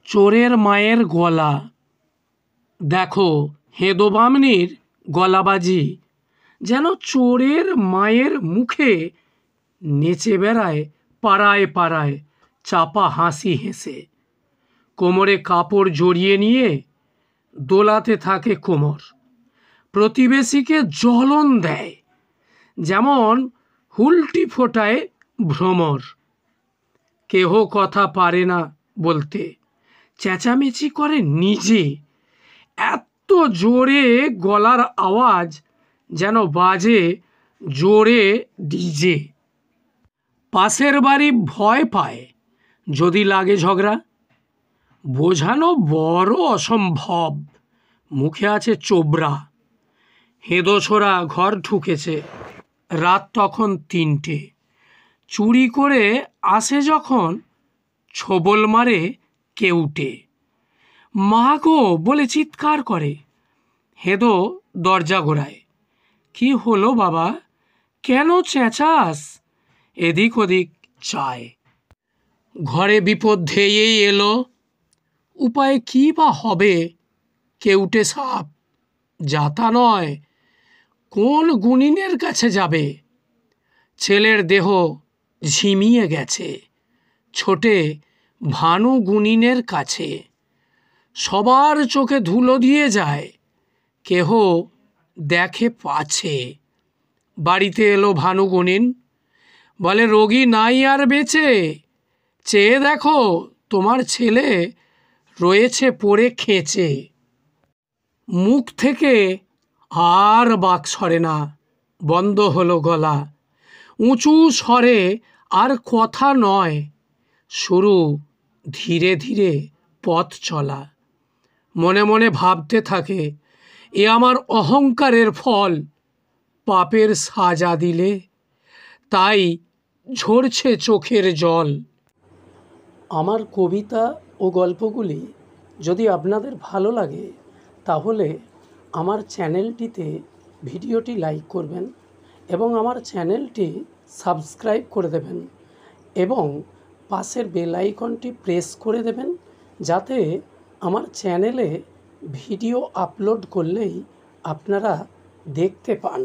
চোরের মায়ের গলা। দেখো হেদো বামনির গলাবাজি, যেন চোরের মায়ের মুখে নেচে বেড়ায় পাড়ায় পাড়ায় চাপা হাসি হেসে। কোমরে কাপড় জড়িয়ে নিয়ে দোলাতে থাকে কোমর, প্রতিবেশীকে জ্বলন দেয়, যেমন হুলটি ফোটায় ভ্রমর। কেহ কথা পারে না বলতে, চেঁচামেচি করে নিজে, এত জোরে গলার আওয়াজ যেন বাজে জোরে ডিজে। পাশের বাড়ি ভয় পায় যদি লাগে ঝগড়া, বোঝানো বড় অসম্ভব, মুখে আছে চোবড়া। হেদো ছোড়া ঘর ঢুকেছে, রাত তখন 3টে, চুরি করে আসে যখন ছোবল মারে কেউটে। মা গো বলে চিৎকার করে, হেদো দরজা ঘোরায়। কি হলো বাবা, কেন চেঁচাস? এদিক ওদিক চায়। ঘরে বিপদ ধেয়েই এলো, উপায় কি বা হবে? কেউটে সাপ, যাতা নয়, কোন গুণিনের কাছে যাবে? ছেলের দেহ ঝিমিয়ে গেছে, ছোটে ভানু গুণিনের কাছে। সবার চোখে ধুলো দিয়ে যায়, কেহ দেখে পাছে। বাড়িতে এলো ভানু গুণিন, বলে রোগী নাই আর বেঁচে, চেয়ে দেখো তোমার ছেলে রয়েছে পড়ে খেচে। মুখ থেকে আর বাক সরে না, বন্ধ হলো গলা। উঁচু স্বরে আর কথা নয়, শুরু ধীরে ধীরে পথ চলা। মনে মনে ভাবতে থাকে, এ আমার অহংকারের ফল, পাপের সাজা দিলে তাই ঝরছে চোখের জল। আমার কবিতা ও গল্পগুলি যদি আপনাদের ভালো লাগে তাহলে আমার চ্যানেলটিতে ভিডিওটি লাইক করবেন এবং আমার চ্যানেলটি সাবস্ক্রাইব করে দেবেন এবং পাশের বেল আইকনটি প্রেস করে দেবেন, যাতে আমার চ্যানেলে ভিডিও আপলোড করলেই আপনারা দেখতে পান।